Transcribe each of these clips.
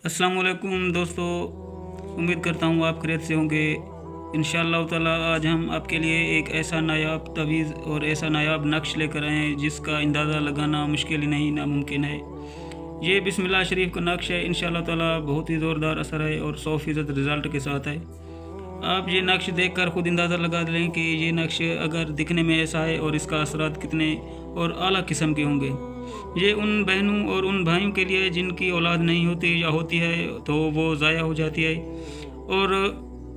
अस्सलाम वालेकुम दोस्तों, उम्मीद करता हूँ आप खैरियत से होंगे। इंशाअल्लाह ताला आज हम आपके लिए एक ऐसा नायाब तवीज़ और ऐसा नायाब नक्श लेकर आए हैं जिसका अंदाज़ा लगाना मुश्किल ही नहीं नामुमकिन है। ये बिस्मिल्लाह शरीफ का नक्श है। इंशाअल्लाह ताला बहुत ही ज़ोरदार असर है और 100% रिज़ल्ट के साथ है। आप ये नक्श देखकर ख़ुद अंदाज़ा लगा लें कि ये नक्श अगर दिखने में ऐसा है और इसका असरात कितने और आला किस्म के होंगे। ये उन बहनों और उन भाइयों के लिए जिनकी औलाद नहीं होती या होती है तो वो ज़ाया हो जाती है, और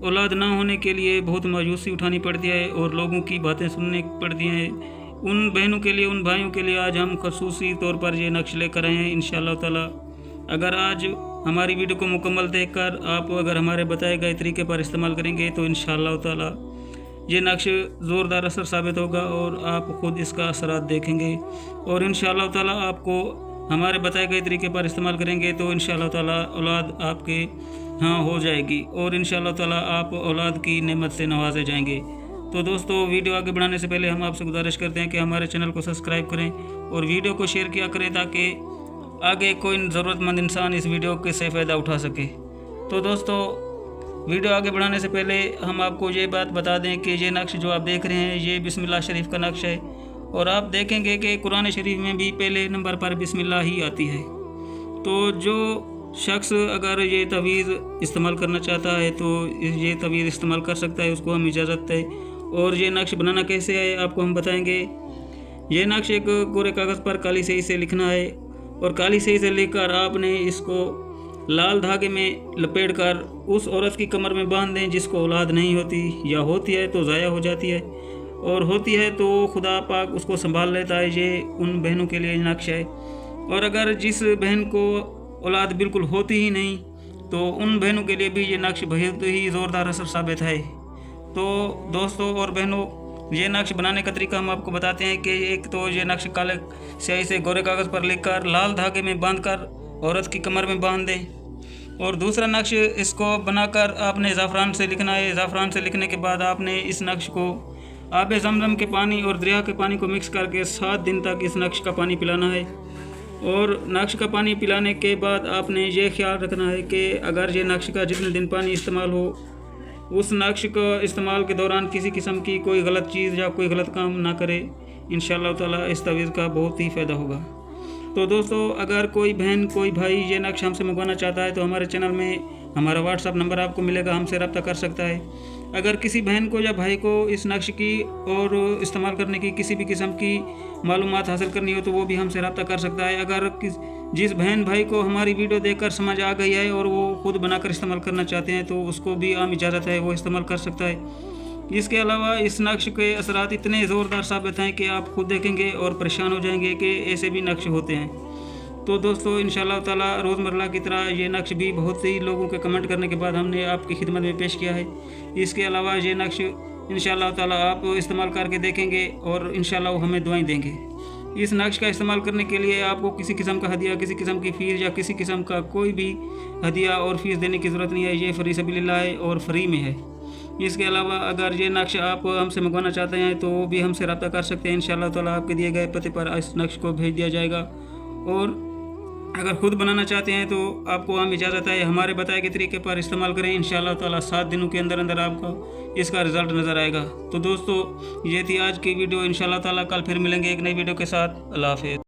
औलाद ना होने के लिए बहुत मायूसी उठानी पड़ती है और लोगों की बातें सुननी पड़ती हैं। उन बहनों के लिए, उन भाइयों के लिए आज हम खसूसी तौर पर ये नक्श लेकर आए हैं। इंशाअल्लाह ताला अगर आज हमारी वीडियो को मुकम्मल देखकर आप अगर हमारे बताए गए तरीके पर इस्तेमाल करेंगे तो इंशाअल्लाह ताला ये नक्श ज़ोरदार असर साबित होगा और आप ख़ुद इसका असरात देखेंगे। और इंशाअल्लाह ताला आपको हमारे बताए गए तरीके पर इस्तेमाल करेंगे तो इंशाअल्लाह ताला औलाद आपके हाँ हो जाएगी और इंशाअल्लाह ताला आप औलाद की नेमत से नवाजे जाएंगे। तो दोस्तों, वीडियो आगे बढ़ाने से पहले हम आपसे गुजारिश करते हैं कि हमारे चैनल को सब्सक्राइब करें और वीडियो को शेयर किया करें ताकि आगे कोई ज़रूरतमंद इंसान इस वीडियो के से फ़ायदा उठा सके। तो दोस्तों, वीडियो आगे बढ़ाने से पहले हम आपको ये बात बता दें कि ये नक्श जो आप देख रहे हैं ये बिस्मिल्लाह शरीफ का नक्श है और आप देखेंगे कि कुरान शरीफ में भी पहले नंबर पर बिस्मिल्लाह ही आती है। तो जो शख्स अगर ये तवीज़ इस्तेमाल करना चाहता है तो ये तवीज़ इस्तेमाल कर सकता है, उसको हम इजाज़त है। और ये नक्श बनाना कैसे है आपको हम बताएँगे। ये नक्श एक कोरे कागज़ पर काली स्याही से लिखना है और काली स्याही से लिखकर आपने इसको लाल धागे में लपेट कर उस औरत की कमर में बांध दें जिसको औलाद नहीं होती, या होती है तो ज़ाया हो जाती है और होती है तो खुदा पाक उसको संभाल लेता है। ये उन बहनों के लिए नक्श है। और अगर जिस बहन को औलाद बिल्कुल होती ही नहीं तो उन बहनों के लिए भी ये नक्श बहुत ही ज़ोरदार असर साबित है। तो दोस्तों और बहनों, ये नक्श बनाने का तरीका हम आपको बताते हैं कि एक तो ये नक्श काले स्याही से गोरे कागज़ पर लिखकर लाल धागे में बांधकर औरत की कमर में बांध दें। और दूसरा नक्श इसको बनाकर आपने ज़ाफ़रान से लिखना है। ज़ाफ़रान से लिखने के बाद आपने इस नक्श को आब ज़मज़म के पानी और दरिया के पानी को मिक्स करके 7 दिन तक इस नक्श का पानी पिलाना है। और नक्श का पानी पिलाने के बाद आपने ये ख्याल रखना है कि अगर ये नक्श का जितने दिन पानी इस्तेमाल हो, उस नक्श का इस्तेमाल के दौरान किसी किस्म की कोई गलत चीज़ या कोई गलत काम ना करे। इंशाअल्लाह ताला इस तवीज़ का बहुत ही फ़ायदा होगा। तो दोस्तों, अगर कोई बहन कोई भाई ये नक्श हमसे मंगवाना चाहता है तो हमारे चैनल में हमारा व्हाट्सअप नंबर आपको मिलेगा, हमसे रब्ता कर सकता है। अगर किसी बहन को या भाई को इस नक्श की और इस्तेमाल करने की किसी भी किस्म की मालूमात हासिल करनी हो तो वो भी हमसे रब्ता कर सकता है। अगर जिस बहन भाई को हमारी वीडियो देखकर समझ आ गई है और वो ख़ुद बनाकर इस्तेमाल करना चाहते हैं तो उसको भी आम इजाज़त है, वो इस्तेमाल कर सकता है। इसके अलावा इस नक्श के असरात इतने ज़ोरदार साबित हैं कि आप खुद देखेंगे और परेशान हो जाएंगे कि ऐसे भी नक्श होते हैं। तो दोस्तों, इंशाअल्लाह ताला रोज़मर्रा की तरह ये नक्श भी बहुत ही लोगों के कमेंट करने के बाद हमने आपकी खिदमत में पेश किया है। इसके अलावा ये नक्श इंशाअल्लाह ताला आप इस्तेमाल करके देखेंगे और इंशाअल्लाह वो हमें दुआएं देंगे। इस नक्श का इस्तेमाल करने के लिए आपको किसी किस्म का हदिया, किसी किस्म की फ़ीस या किसी किस्म का कोई भी हदिया और फ़ीस देने की ज़रूरत नहीं है। ये फ़ी सबिलिल्लाह है और फ्री में है। इसके अलावा अगर ये नक्श आप हमसे मंगवाना चाहते हैं तो वो भी हमसे रब्ता कर सकते हैं। इंशाअल्लाह ताला आपके दिए गए पते पर इस नक्श को भेज दिया जाएगा। और अगर ख़ुद बनाना चाहते हैं तो आपको आम इजाज़त है, हमारे बताए गए तरीके पर इस्तेमाल करें। इंशाअल्लाह ताला 7 दिनों के अंदर अंदर आपको इसका रिज़ल्ट नज़र आएगा। तो दोस्तों, ये थी आज की वीडियो। इंशाअल्लाह ताला कल फिर मिलेंगे एक नई वीडियो के साथ। अल्लाह हाफ़िज़।